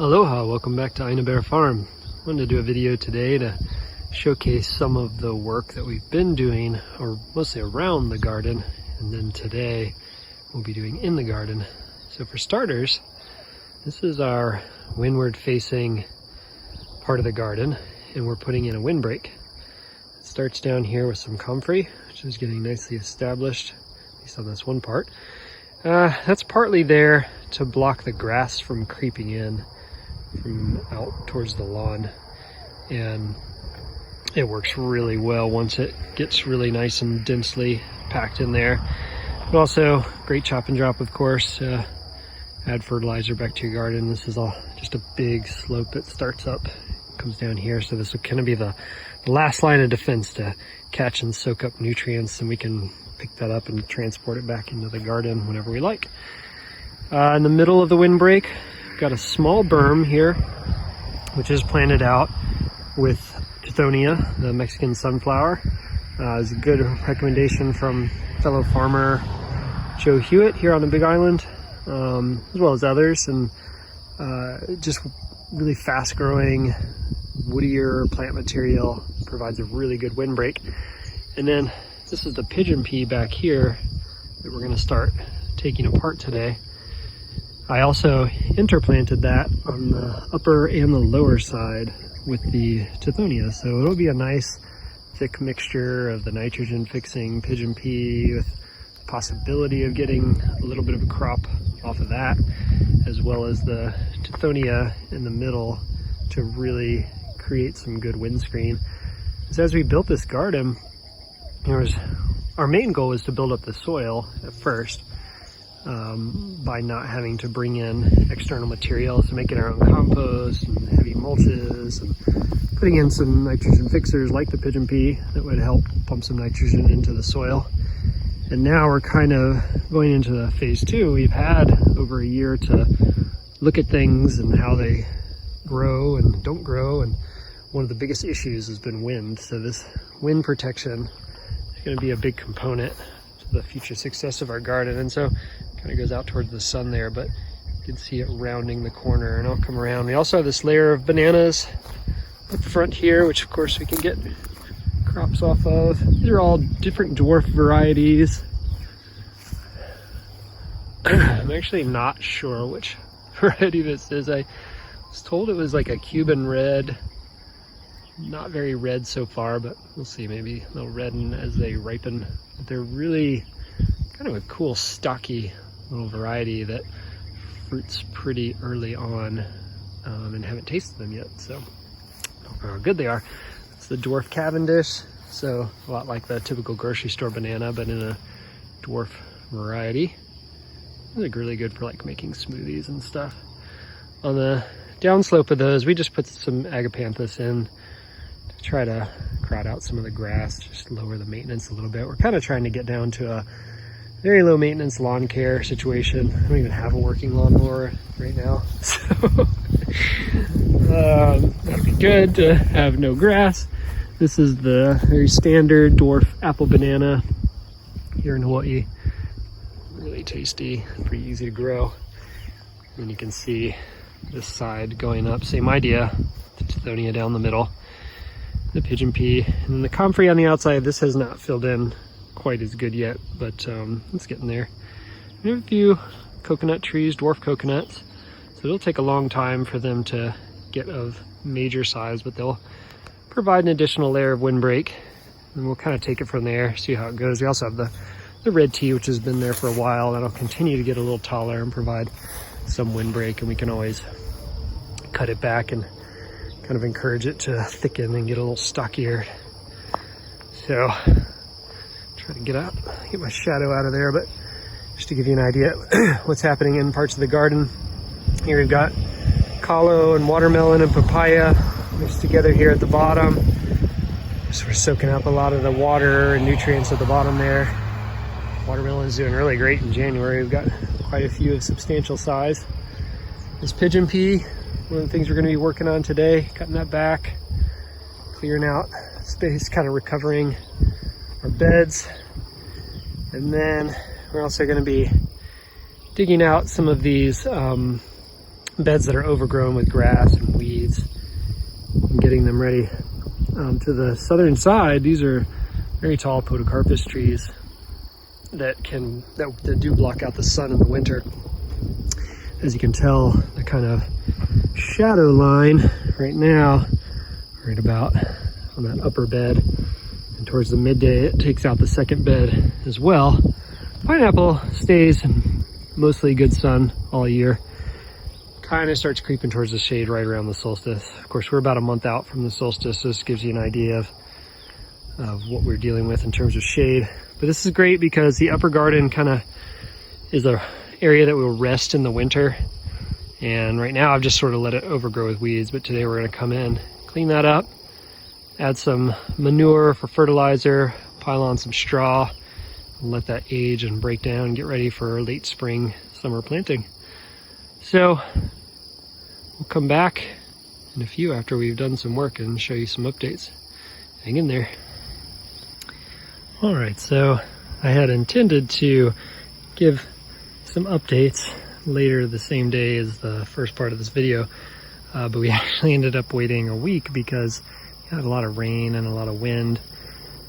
Aloha, welcome back to Aina Bear Farm. I wanted to do a video today to showcase some of the work that we've been doing, or mostly around the garden, and then today we'll be doing in the garden. So for starters, this is our windward facing part of the garden, and we're putting in a windbreak. It starts down here with some comfrey, which is getting nicely established, at least on this one part. That's partly there to block the grass from creeping in from out towards the lawn, and it works really well once it gets really nice and densely packed in there. But also great chop and drop, of course. Add fertilizer back to your garden. This is all just a big slope that starts up, comes down here, so this will kind of be the last line of defense to catch and soak up nutrients, and we can pick that up and transport it back into the garden whenever we like. In the middle of the windbreak, got a small berm here, which is planted out with Tithonia, the Mexican sunflower. It's a good recommendation from fellow farmer Joe Hewitt here on the Big Island, as well as others, and just really fast growing, woodier plant material, provides a really good windbreak. And then this is the pigeon pea back here that we're going to start taking apart today. I also interplanted that on the upper and the lower side with the Tithonia, so it'll be a nice thick mixture of the nitrogen fixing pigeon pea with the possibility of getting a little bit of a crop off of that, as well as the Tithonia in the middle to really create some good windscreen. So as we built this garden, our main goal was to build up the soil at first, by not having to bring in external materials, so making our own compost and heavy mulches and putting in some nitrogen fixers like the pigeon pea that would help pump some nitrogen into the soil. And now we're kind of going into the phase two. We've had over a year to look at things and how they grow and don't grow, and one of the biggest issues has been wind. So this wind protection is going to be a big component to the future success of our garden. And so kind of goes out towards the sun there, but you can see it rounding the corner, and I'll come around. We also have this layer of bananas up front here, which of course we can get crops off of. These are all different dwarf varieties. I'm actually not sure which variety this is. I was told it was like a Cuban red. Not very red so far, but we'll see. Maybe they'll redden as they ripen. But they're really kind of a cool, stocky little variety that fruits pretty early on, and haven't tasted them yet, so I don't know how good they are. It's the dwarf Cavendish, so a lot like the typical grocery store banana, but in a dwarf variety. They're really good for like making smoothies and stuff. On the downslope of those, we just put some agapanthus in to try to crowd out some of the grass, just lower the maintenance a little bit. We're kind of trying to get down to a very low maintenance lawn care situation. I don't even have a working lawnmower right now, so that'd be good to have no grass. This is the very standard dwarf apple banana here in Hawaii. Really tasty, pretty easy to grow. And you can see this side going up, same idea, the Tithonia down the middle, the pigeon pea, and then the comfrey on the outside. This has not filled in quite as good yet, but it's getting there. We have a few coconut trees, dwarf coconuts, so it'll take a long time for them to get of major size, but they'll provide an additional layer of windbreak, and we'll kind of take it from there, see how it goes. We also have the red tea, which has been there for a while. That'll continue to get a little taller and provide some windbreak, and we can always cut it back and kind of encourage it to thicken and get a little stockier. So try to get my shadow out of there, but just to give you an idea what's happening in parts of the garden. Here we've got kalo and watermelon and papaya mixed together here at the bottom. So we're soaking up a lot of the water and nutrients at the bottom there. Watermelon's doing really great in January. We've got quite a few of substantial size. This pigeon pea, one of the things we're going to be working on today, cutting that back, clearing out space, kind of recovering our beds. And then we're also going to be digging out some of these beds that are overgrown with grass and weeds and getting them ready. To the southern side, these are very tall podocarpus trees that do block out the sun in the winter. As you can tell, the kind of shadow line right now, right about on that upper bed, and towards the midday it takes out the second bed as well. Pineapple stays mostly good sun all year. Kind of starts creeping towards the shade right around the solstice. Of course, we're about a month out from the solstice, so this gives you an idea of what we're dealing with in terms of shade. But this is great because the upper garden kind of is an area that will rest in the winter. And right now I've just sort of let it overgrow with weeds, but today we're going to come in, clean that up, add some manure for fertilizer, pile on some straw, and let that age and break down and get ready for late spring, summer planting. So we'll come back in a few after we've done some work and show you some updates. Hang in there. All right, so I had intended to give some updates later the same day as the first part of this video, but we actually ended up waiting a week because we had a lot of rain and a lot of wind.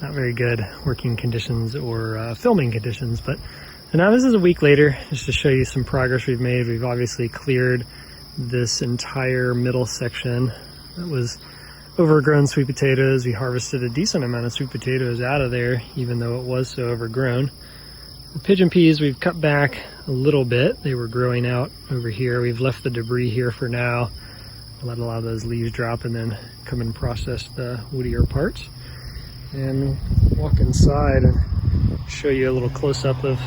Not very good working conditions or filming conditions, but so now this is a week later, just to show you some progress we've made. We've obviously cleared this entire middle section that was overgrown sweet potatoes. We harvested a decent amount of sweet potatoes out of there, even though it was so overgrown. The pigeon peas we've cut back a little bit. They were growing out over here. We've left the debris here for now. Let a lot of those leaves drop and then come and process the woodier parts. And walk inside and show you a little close-up of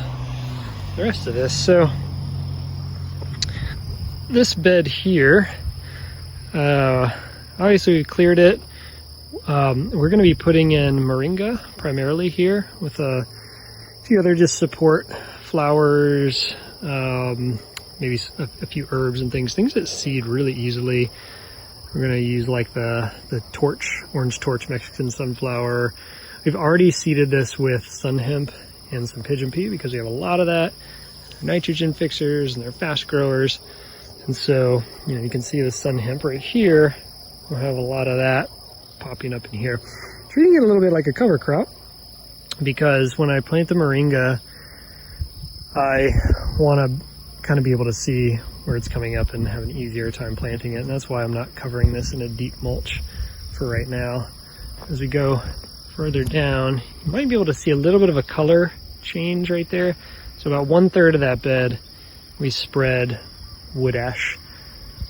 the rest of this. So this bed here, obviously we cleared it. We're going to be putting in moringa primarily here with a few other just support flowers, maybe a few herbs and things that seed really easily. We're going to use like the orange torch Mexican sunflower. We've already seeded this with sun hemp and some pigeon pea because we have a lot of that. Nitrogen fixers and they're fast growers. And so, you can see the sun hemp right here. We'll have a lot of that popping up in here. Treating it a little bit like a cover crop because when I plant the moringa, I want to kind of be able to see where it's coming up and have an easier time planting it. And that's why I'm not covering this in a deep mulch for right now. As we go further down, you might be able to see a little bit of a color change right there. So about 1/3 of that bed, we spread wood ash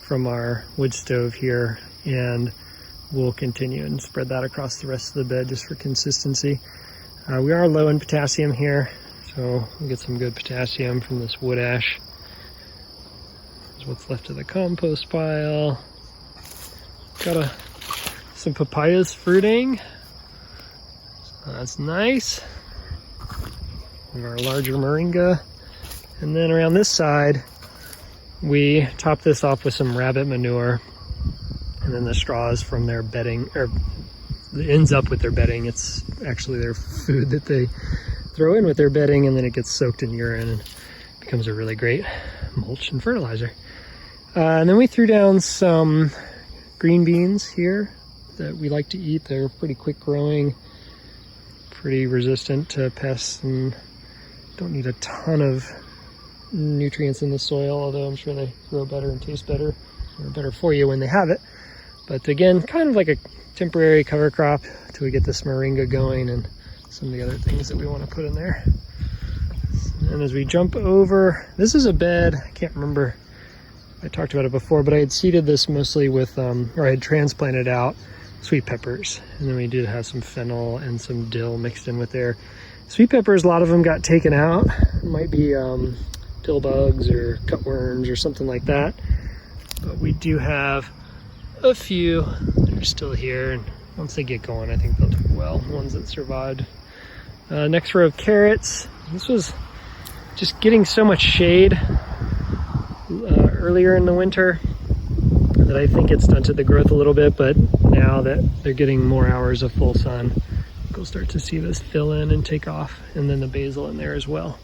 from our wood stove here, and we'll continue and spread that across the rest of the bed just for consistency. We are low in potassium here, so we'll get some good potassium from this wood ash. Here's what's left of the compost pile. Got some papayas fruiting. So that's nice. And our larger moringa. And then around this side, we top this off with some rabbit manure. And then the straws from their bedding, or it ends up with their bedding. It's actually their food that they throw in with their bedding, and then it gets soaked in urine and becomes a really great mulch and fertilizer. And then we threw down some green beans here that we like to eat. They're pretty quick growing, pretty resistant to pests, and don't need a ton of nutrients in the soil, although I'm sure they grow better and taste better. They're better for you when they have it. But again, kind of like a temporary cover crop till we get this moringa going and some of the other things that we want to put in there. And as we jump over, this is a bed, I can't remember, I talked about it before, but I had seeded this mostly with, or I had transplanted out sweet peppers. And then we did have some fennel and some dill mixed in with there. Sweet peppers, a lot of them got taken out. It might be dill bugs or cutworms or something like that. But we do have a few that are still here, and once they get going, I think they'll do well, the ones that survived. Next row of carrots. This was just getting so much shade earlier in the winter that I think it stunted the growth a little bit, but now that they're getting more hours of full sun, we'll start to see this fill in and take off, and then the basil in there as well.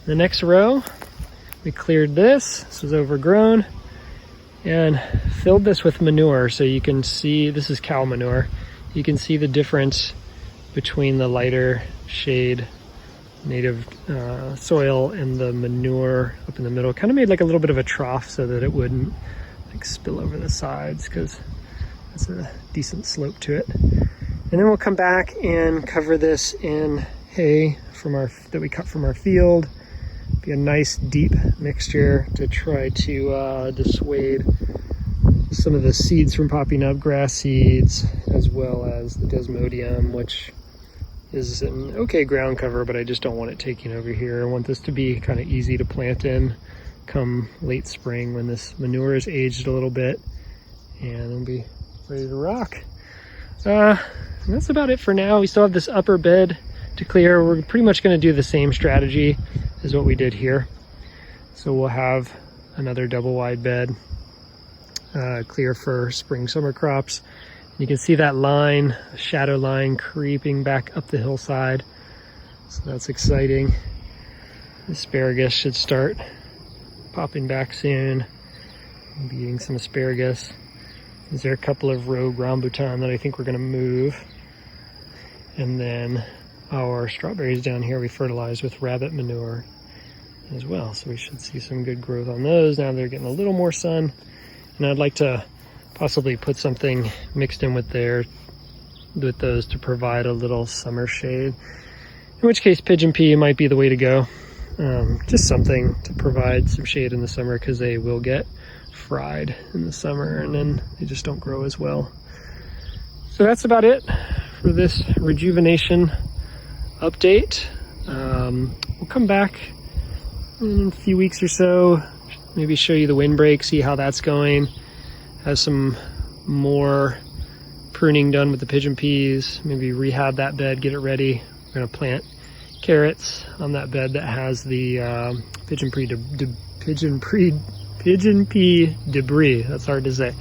The next row, we cleared this. This was overgrown. and filled this with manure. So you can see, this is cow manure. You can see the difference between the lighter shade native soil and the manure up in the middle. Kind of made like a little bit of a trough so that it wouldn't like spill over the sides, because it's a decent slope to it. And then we'll come back and cover this in hay that we cut from our field. Be a nice deep mixture to try to dissuade some of the seeds from popping up, grass seeds, as well as the desmodium, which is an okay ground cover, but I just don't want it taking over here. I want this to be kind of easy to plant in come late spring when this manure is aged a little bit, and it'll be ready to rock. That's about it for now. We still have this upper bed to clear. We're pretty much going to do the same strategy as what we did here. So we'll have another double wide bed clear for spring summer crops. You can see that line, shadow line, creeping back up the hillside. So that's exciting. Asparagus should start popping back soon. I'll be eating some asparagus. These are a couple of rogue rambutan that I think we're going to move. And then our strawberries down here we fertilize with rabbit manure as well. So we should see some good growth on those. Now they're getting a little more sun. And I'd like to possibly put something mixed in with those to provide a little summer shade. In which case pigeon pea might be the way to go. Just something to provide some shade in the summer, because they will get fried in the summer and then they just don't grow as well. So that's about it for this rejuvenation update. We'll come back in a few weeks or so, maybe show you the windbreak, see how that's going. Have some more pruning done with the pigeon peas, maybe rehab that bed, get it ready. We're going to plant carrots on that bed that has the pigeon pea debris, that's hard to say,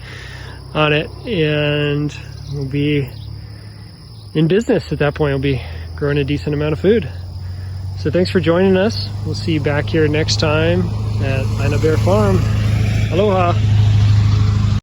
on it, and we'll be in business at that point. We'll be growing a decent amount of food. So thanks for joining us. We'll see you back here next time at Bear Farm. Aloha.